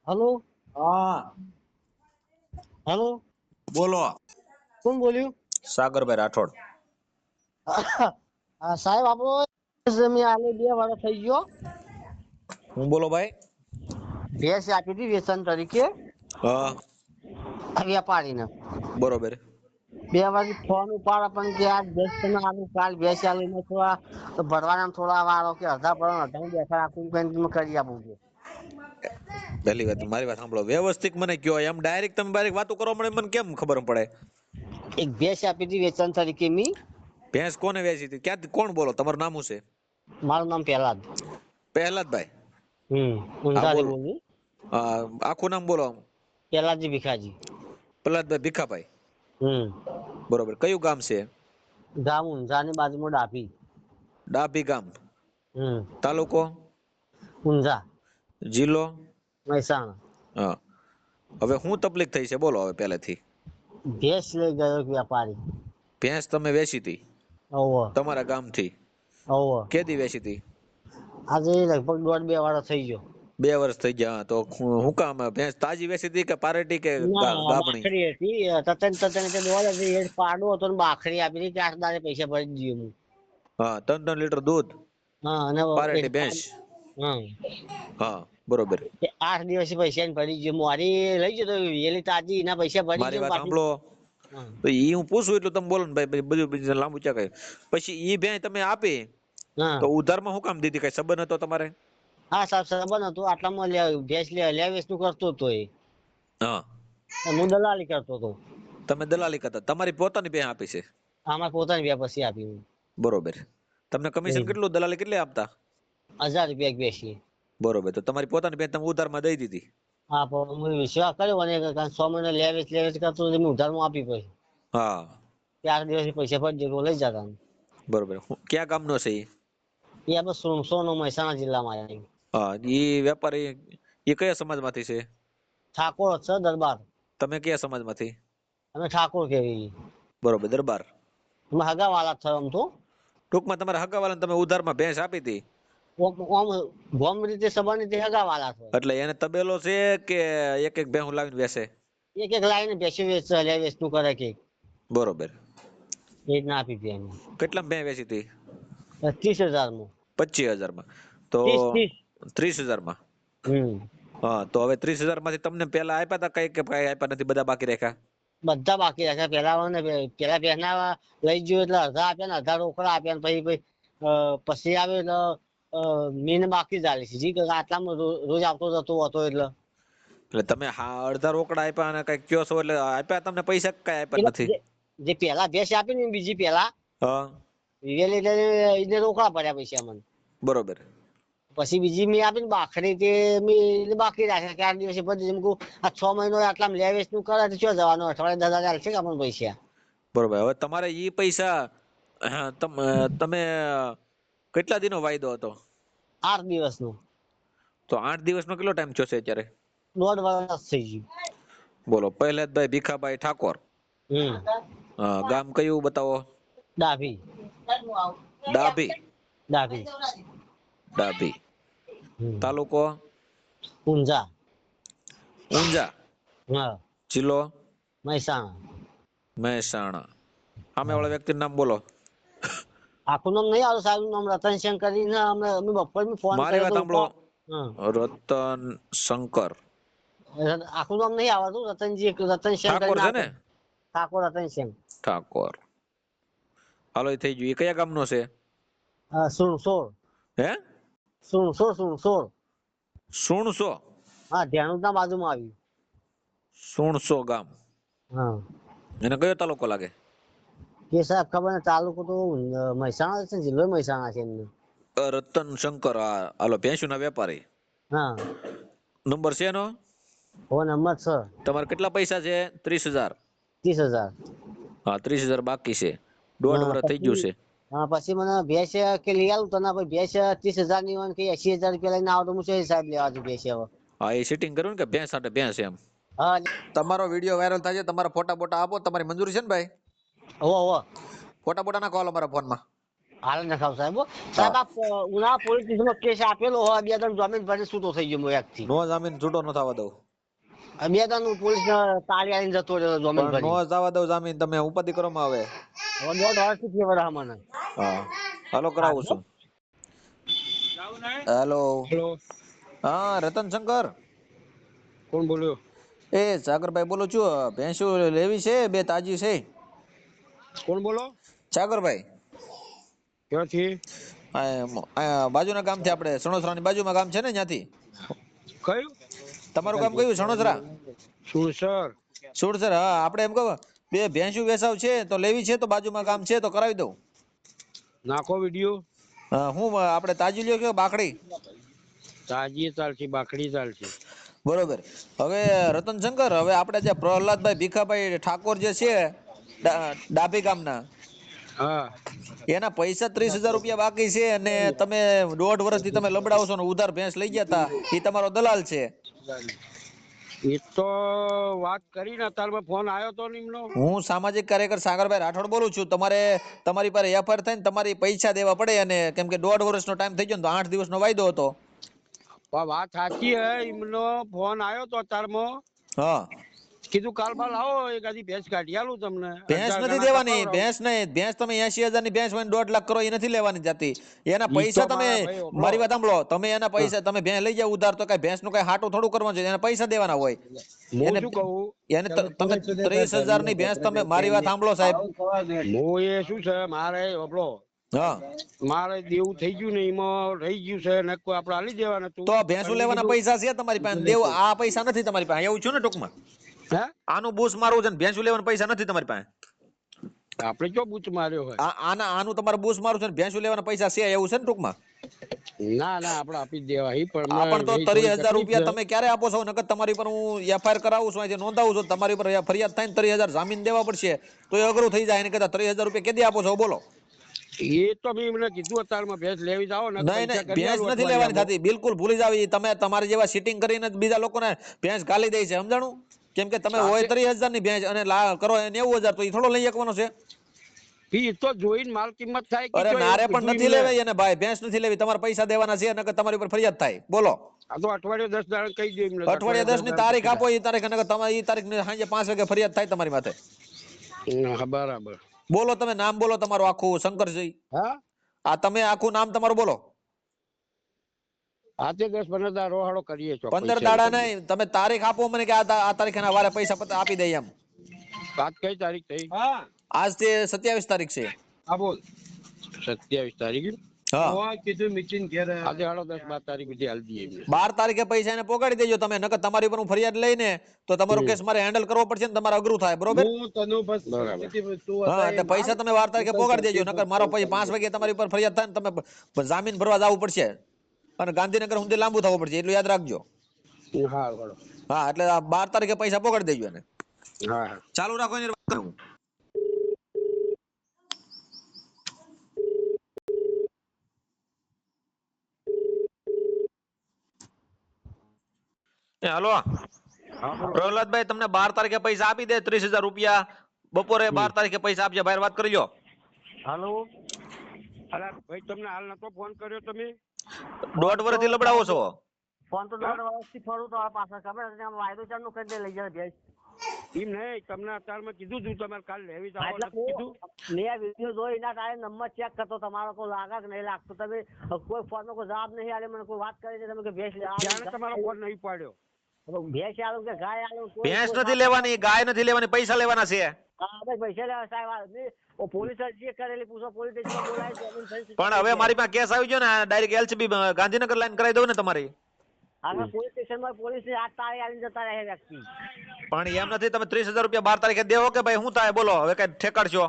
Hello હા hello બોલો કોણ બોલ્યું? સાગરભાઈ રાઠોડ. સાહેબ આપણો મેં આલે 2 વર્ષ થઈ ગયો. હું બોલો ભાઈ? ભેંસ આપી હતી વેચાણ તરીકે હા વેપારીને. બરોબર. 2 વર્ષ ફોન ઉપાડે પણ કે આ ભેંસ તમે આલુ કાલ ભેંસ આલી ને થોડા તો ભરવાના થોડા વાળો કે અડધા ભરવાના અડધા બેઠા રાખું કે તમે કરી આપું કે. પહેલી વાત મારી વાત સાંભળો, વ્યવસ્થિત મને કયો. એમ ડાયરેક્ટ તમે ડાયરેક્ટ વાતો કરવા મળે મને કેમ ખબર પડે? એક ભેંસ આપી હતી વેચાણ તરીકે મી. ભેંસ કોને વેચી હતી? ક્યાં કોણ બોલો? તમારું નામ શું છે? મારું નામ પહેલાદ. પહેલાદભાઈ. હા ઊંઝાથી બોલો. બોલું. આખું નામ બોલો. પહેલાજી ભીખાજી. પ્રહલાદભાઈ ભીખાભાઈ. હમ બરોબર. કયું ગામ છે? ગામ ઊંઝાની બાજુમાં ડાભી. ડાભી ગામ. હમ તાલુકો? ઊંઝા. જિલ્લો? મહેસાણા. હા. હવે હું તકલીફ થઈ છે બોલો હવે પહેલેથી. ભેંસ લઈ ગયો એક વેપારી. ભેંસ તમે વેચી હતી ઓવ તમારા ગામથી? ઓવ કેદી વેચી હતી? આજે લગભગ 1.5-2 વર્ષ થઈ ગયો. 2 વર્ષ થઈ ગયા. તો હું કામ ભેંસ તાજી વેચી હતી કે પારેટી કે ના ગાબણી? બાખરી હતી તતન દોડ હતી એ પાડો હતો ને બાખરી આપી હતી 4 દાડે પૈસા ભરી દીધું હું. હા 3 લીટર દૂધ હા અને પારેટી ભેંસ. હા હા બરોબર. 8 દિવસે પૈસા ભરી ગયો. મારી લઈ જતો વેલી તાજી એના પૈસા ભરી મારી ગયો વાત પાછી. સાંભળો. હા તો ઈ હું પૂછું એટલું તમે બોલો ને ભાઈ, બધું લાંબુ ચાકે. પછી ઈ ભેંસ તમે આપી હા તો ઉધારમાં હું કામ દીધી? કઈ સંબંધ હતો તમારે? હા સાહેબ સંબંધ હતું આટલામાં ભેંસ લે વેચનું કરતો હતો એ. હા. હું દલાલી કરતો હતો. તમે દલાલી કરતા, તમારી પોતાની ભેંસ આપી છે? આમાં પોતાની વ્યવસ્થા આપી હું. બરોબર. તમને કમિશન કેટલું, દલાલી કેટલી આપતા? 1000 રૂપિયા એક બેસી. બરોબર. તો તમારી પોતાની ભેંસ તમે ઉધારમાં દઈ દીધી? હા પણ હું વિશ્વાસ કર્યો અને 6 મહિના લે વેચ કરતો હું ઉધારમાં આપી પછી. હા 4 દિવસે પૈસા ભરી દીધો લઈ જતા. બરોબર. ક્યાં ગામનો છે ઈ? એ આપણે સોનો મહેસાણા જિલ્લામાં આવ્યા. હા ઈ વેપારી એ કયા સમાજમાંથી છે? ઠાકોર છે દરબાર. તમે કયા સમાજમાંથી? અમે ઠાકોર કેવી. બરોબર દરબાર. અમે હગા વાળા થયો આમ તો. ટૂંકમાં તમારા હગાવાલાને તમે ઉધારમાં ભેંસ આપી હતી? આમ ગોમ રીતે સંબંધ રીતે હગા વાળા છે. એટલે એને તબેલો છે કે એક એક ભેહું લાવીને વેચે? એક એક લાઈને બેસી વેચનું કરે કે. બરોબર. એ રીતના આપી હતી અમે. કેટલામાં ભેંસ વેચી હતી? 30,000 માં. 25,000માં. તો 30. 30,000માં. હમ હા તો હવે 30,000 માંથી તમને પેલા આપ્યા હતા કઈ કે કઈ આપ્યા નથી, બધા બાકી રાખ્યા? બધા બાકી રાખ્યા. પેલા પહેલા લઈ ગયો એટલે અડધા આપ્યા ને અડધા રોકડા આપ્યા ને પછી આવ્યો એટલે મીન બાકી ચાલી છે જી આટલામાં રોજ આવતો જતો હતો એટલે. એટલે તમે અડધા રોકડા આપ્યા અને કઈ કયો છો એટલે આપ્યા તમને પૈસા કઈ આપ્યા નથી? જે પેલા ભેંસ આપી ને બીજી પેલા હા એને રોકડા પડ્યા પૈસા મને. બરોબર. પછી બીજી મેં આપી ને બાખરી તે મેં બાકી રાખ્યા 4 દિવસે પછી આ 6 મહિનો આટલા લે વેચ નું કરે તો શું જવાનું? અઠવાડિયે 10,000 છે કે આપણને પૈસા. બરોબર. હવે તમારે ઈ પૈસા તમે કેટલા દિનો વાયદો હતો? 8 દિવસનો. તો 8 દિવસનો કેટલો ટાઈમ થયો છે અત્યારે? 1.5 વર્ષ થઈ ગયું. બોલો. પહેલાદભાઈ ભીખાભાઈ ઠાકોર. ગામ કયું બતાવો? ડાભી. ડાભી. ડાભી. ડાભી. તાલુકો? ઊંઝા. ઊંઝા. હા જિલ્લો? મહેસાણા. મહેસાણા. સામેવાળા વ્યક્તિનું નામ બોલો. આખું નામ નહીં આવતું સાહેબ, નામ રતનશંકર કરીને અમે બપોર ફોન મારી કર્યો વાત તો સાંભળો. હા રતન શંકર આખું નામ નહીં આવડતું. રતનશંકર ઠાકોર કરીને છે ને? આવતું. ઠાકોર રતનશંકર. ઠાકોર. હાલો એ થઈ ગયું. એ કયા ગામનો છે? સુણસોડ. હે? સુણસોડ. સુણસો? હા ધ્યાનું ના બાજુમાં આવ્યું. સુણસો ગામ. હા એને કયો તાલુકો લાગે? કે સાહેબ ખબર ને, તાલુકો તો મહેસાણા છે, જિલ્લો મહેસાણા છે એમને. રતન શંકર. હાલો ભેંસુના વેપારી. હા નંબર છે એનો? ફોન નંબર છે. તમારે કેટલા પૈસા છે? 30,000. 30,000. હા 30,000 બાકી છે. 1.5 વર્ષ થઈ ગયું છે. પછી મને ભેંસ કે લઈ આવું તને ભેંસ 30,000 ની હોય કે 80,000 રૂપિયા લઈને આવો તો હું શું હિસાબ લેવા દઉં ભેંસ હવે. હા એ સેટિંગ કર્યું ને કે ભેંસ સાથે ભેંસ એમ. હા તમારો વિડીયો વાયરલ થાય છે, તમારા ફોટા બોટા આપો. તમારી મંજૂરી છે ને ભાઈ? હોવો ફોટા બોટા નાખો હાલો મારા ફોનમાં. હાલ નખાવ સાહેબ હો. સાહેબ આ ઉના પોલીસ સ્ટેશનમાં કેસ આપેલો હોય 2 ત્રણ જામીન ભરી છૂટો થઈ ગયો એક થી. નો જામીન છૂટો ન થવા દઉં. 2 ત્રણ પોલીસ તાળી આવીને જતો રહ્યો જામીન પણ નો ભરી. થવા દઉં જામીન, તમે ઉપાધિ કરો માં આવે. હવે 1.5 વર્ષથી ફેવર હા મને. હા હાલો કરાવું છું. હેલો. હેલો, હા રતન શંકર. કોણ બોલ્યો? એ સાગરભાઈ બોલું છું. ભેંસુ લેવી છે, 2 તાજી છે. કોણ બોલો? સાગરભાઈ. ક્યાંથી? બાજુના ગામથી, આપણે સણોસરાની બાજુમાં ગામ છે ને, ત્યાંથી. કયું? તમારું ગામ કયું? સણોસરા. સુરસર. સુરસર. હા, આપણે એમ કહો 2 ભેંસુ વેસાવ છે તો લેવી છે, તો બાજુમાં ગામ છે તો કરાવી દઉં. નાખો વિડીયો. હા, હું આપણે તાજી લ્યો કે બાકડી? તાજી ચાલશે, બાકડી ચાલશે. બરોબર. હવે રતનશંકર, હવે આપણે જે પ્રહલાદભાઈ ભીખાભાઈ ઠાકોર જે છે ડાભી ગામના, હા. એના પૈસા 30,000 રૂપિયા બાકી છે, અને તમે 1.5 વર્ષથી તમે લબડાવો છો ને ઉધાર ભેંસ લઈ ગયા તા, એ તમારો દલાલ છે. એ તો વાત કરીને અત્યારમાં ફોન આવ્યો તો નિમનો. હું સામાજિક કાર્યકર સાગરભાઈ રાઠોડ બોલું છું. તમારી પાસે એફઆઈઆર થઈને તમારી પૈસા દેવા પડે, અને કેમ કે 1.5 વર્ષનો ટાઈમ થઈ ગયો ને, તો 8 દિવસનો વાયદો હતો. વાત સાચી હે, એમનો ફોન આવ્યો તો અત્યારમાં. હા, કીધું કાલ બાલ આવો, એક આધી ભેંસ કાઢી આલું તમને. ભેંસ 1000 નથી ગણા દેવાની. કપાવડાવું. ભેંસ નહીં, ભેંસ તમે 80,000 ની ભેંસ હોય ને 1.5 લાખ કરો, એ નથી લેવાની જતી. એના ઈ તો પૈસા તમે, મારા ભાઈ ઓપડો. મારી વાત સાંભળો, તમે એના હા. પૈસા તમે ભેંસ લઈ જાવ ઉધાર, તો કઈ ભેંસ નું કઈ હાટું થોડું કરવાનું છે, એના પૈસા દેવાના હોય. હું એને શું કહું? એને તમે 30,000 ની ભેંસ, તમે મારી વાત સાંભળો સાહેબ. હું એ શું છે, મારે ઓપડો હા, મારે દેવું થઈ ગયું ને, એમાં રહી ગયું છે ને, કોઈ આપણે આલી દેવાના તું. તો ભેંસું લેવાના પૈસા છે તમારી પાસે, દેવ આ પૈસા નથી તમારી પાસે, એવું છું ને ટૂંકમાં. હે? આનું બૂસ મારવું છે ને ભેંસું લેવાના પૈસા નથી તમારી પાસે. આપણે ક્યાં બૂચ માર્યો હોય? આનું તમારે બૂસ મારવું છે ને ભેંસું લેવાના પૈસા છે, એવું છે ને ટૂંકમાં. ના ના, આપણે આપી જ દેવા. પણ પણ તો રહી થોડી 30,000 તકલીફ રૂપિયા છે. તમે ક્યારે આપો છો? નકર તમારી પર હું એફઆઈઆર કરાવું છું, અહીંથી નોંધાવું છું, તમારી પર ફરિયાદ થાય ને 30,000 જામીન દેવા પડશે, તો એ અઘરું થઈ જાય. એને કહેતા 30,000 રૂપિયા કેદી આપો છો બોલો? એ તો મેં એમને કીધું અત્યારમાં ભેંસ લેવી જાઓ ને, નહીં પૈસા નહીં, કરી ભેંસ આલું નથી લેવાની અઠવાડિયામાં. થતી, બિલકુલ ભૂલી જાવ. ઈ તમે તમારી જેવા સિટિંગ કરીને જ બીજા લોકોને ભેંસ ગાલી દે છે, સમજાણું? કેમ કે તમે હોય સાથે 30,000 ની ભેંસ અને કરો 90,000, તો એ થોડો લઈ શકવાનો છે. એ તો જોઈને માલ કિંમત થાય કે અરે જો એવું નારે પણ કીધું નથી એમને. લેવાય એને ભાઈ, ભેંસ નથી લેવી. તમારે પૈસા દેવાના છે, નકર તમારી ઉપર ફરિયાદ થાય. બોલો. આ તો અઠવાડિયે 10 દાડા કહી દે એમને. અઠવાડિયા 10 ની તારીખ આપો, પછી એ તારીખ, નકર તમારી એ તારીખ સાંજે 5 વાગે ફરિયાદ થાય તમારી માથે. હા, બરાબર. બોલો, તમે નામ બોલો તમારું આખું, શંકરજી. હા, આ તમે આખું નામ તમારું બોલો. આજે 10-15 દાડા રોહાડો કરીએ છો. 15 પૈસા દાડા નહીં, તમે તારીખ આપો મને કે આ તારીખે ના વારે પૈસા આપી દઈ એમ. આજ કઈ તારીખ થઈ? હા, આજ તે 27 તારીખ છે. હા બોલ. 27 તારીખ. હા, કીધું મિટિંગ ઘેર આજે હાલો 10-12 તારીખ સુધી હાલ દઈએ એમને. 12 તારીખે પૈસા એને પોગાડી દેજો તમે, નકર તમારી પર હું ફરિયાદ લઈને તો તમારો કેસ મારે હેન્ડલ કરવો પડશે ને, તમારે અઘરું થાય. બરોબર? હું તને બસ બરાબર. હા, એટલે પૈસા તમે 12 તારીખે પોગાડી દેજો, નકર મારો પછી 5 વાગે તમારી ઉપર ફરિયાદ થાય ને તમે જામીન ભરવા જવું પડશે, અને ગાંધીનગર સુધી લાંબુ થવું પડશે, એટલું યાદ રાખજો. હા, હાલો. હા, એટલે 12 તારીખે પૈસા પોગાડી દેજો એને. હા, હા. ચાલુ રાખો એની વાત કરું. હાલો પ્રહલાદભાઈ, તમને 12 તારીખે પૈસા આપી દે 30,000 રૂપિયા. બપોરે 12 તારીખે પૈસા આપજે, બહાર વાત કરી લો. હાલો. અલા ભાઈ, તમને હાલ નતો ફોન કર્યો તમે? 1.5 વર્ષથી લબડાવો છો. ફોન તો 1.5 વર્ષથી ફરું તો પાછા ખબર છે, વાયદો ચાલુ કરી દે લઈ જાય ભેંસ. એમ નહીં, તમને અત્યારમાં કીધું તું તમારે કાલ લેવી જાવ એટલે કીધું. મેં આ વિડીયો જોઈ એના ટાઈમ નંબર ચેક કરતો, તમારો કોઈ લાગે કે નહીં લાગતો. તમે કોઈ ફોન નો કોઈ જવાબ નહીં આલે, મને કોઈ વાત કરી છે તમે કે ભેંસ જાણે તમારો ફોન નહીં પાડ્યો. ભેંસ આલું કે ગાય આલું, ભેંસ નથી લેવાની, ગાય નથી લેવાની, પૈસા લેવાના છે. હા ભાઈ, પૈસા લેવા સાહેબ. પોલીસ અરજી કરેલી, પૂછો પોલીસ સ્ટેશનમાં બોલાય. પણ હવે મારી પાસે કેસ આવી ગયો ને, ડાયરેક્ટ એલસીબી ગાંધીનગર લાઈન કરાવી દઉં ને તમારી. આગળ પોલીસ સ્ટેશનમાં પોલીસ હાથ તાળી આવીને જતા રહે વ્યક્તિ. પણ એમ નથી, તમે 30,000 રૂપિયા 12 તારીખે દેવો કે ભાઈ શું થાય બોલો? હવે કઈ ઠેકાડશો?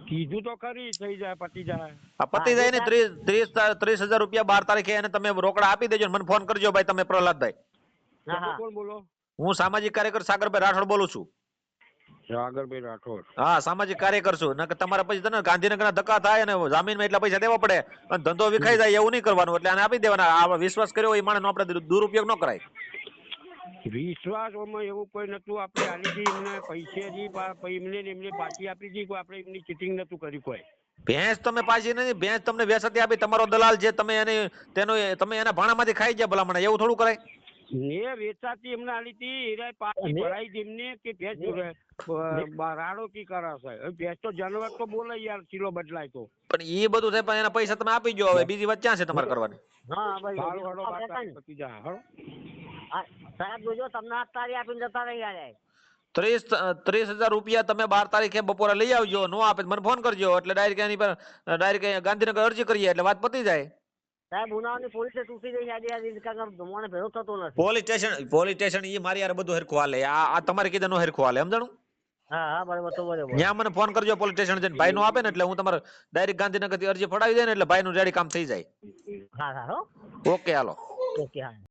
કીધું તો ખરી, થઈ જાય, પતી જાય. આ પતિ જાય ને 30,000 રૂપિયા 12 તારીખે એને તમે રોકડા આપી દેજો, મને ફોન કરજો ભાઈ. તમે પ્રહલાદભાઈ? હા હા. કોણ બોલો? હું સામાજિક કાર્યકર સાગરભાઈ રાઠોડ બોલું છું. સાગરભાઈ રાઠોડ. હા, સામાજિક કાર્યકર છું. નકર તમારા પછી તને ગાંધીનગરના ધક્કા થાય અને જામીનમાં એટલા પૈસા દેવા પડે અને ધંધો વિખાઈ જાય, એવું નહીં કરવાનું. એટલે આને આપી દેવાના. આ વિશ્વાસ કર્યો એ માણસનો આપણે દુરુપયોગ ન કરાય. વિશ્વાસમાં એવું કોઈ નતું. આપણે આલી હતી એમને પૈસેથી, એમને પાછી આપી હતી. કોઈ આપણે એમની ચીટિંગ નતું કર્યું કોઈ. ભેંસ તમે પાછી નથી, ભેંસ તમને વેચાતી આપી, તમારો દલાલ છે, તમે તમે એના ભાણામાંથી ખાઈ ગયા ભલામણ, એવું થોડું કરાય? ને વેચાતી એમને આલી હતી, હીરા પાછી ભરાઈ હતી એમને કે ભેંસ રાડો કી કરાશે. હવે ભેંસ તો જાનવર તો બોલે યાર, ચીલો બદલાય તો. પણ એ બધું થાય, પણ એના પૈસા તમે આપી ગયો, હવે બીજી વાત ક્યાં છે તમારે કરવાની? હા ભાઈ સારું હેડો, વાત તારી પતી જાય. હેડો. હા, સાહેબ જોજો તમને આ તારી આપીને જતા રહી યાર. 30,000 રૂપિયા તમે 12 તારીખે બપોરે લઈ આવજો, નો આપે તો મને ફોન કરજો, એટલે ડાયરેક્ટ એની પર ડાયરેક્ટ ગાંધીનગર અરજી કરીએ એટલે વાત પતી જાય. સાહેબ ઉનાળાની પોલીસે તૂટી ગઈ યાદી મને ભેગો થતો નથી. પોલીસ સ્ટેશન એ મારી યાર બધું હરખું હાલે, આ તમારે કીધું નો હરખું હાલે, સમજાણું? હા હા બરાબર તો બરાબર. ત્યાં મને ફોન કરજો પોલીસ સ્ટેશન જઈને, ભાઈ નો આપે ને એટલે હું તમારે ડાયરેક્ટ ગાંધીનગર થી અરજી ફડાવી દે ને એટલે ભાઈ નું રેડી કામ થઈ જાય. હા હા હો ઓકે હાલો. ઓકે હા.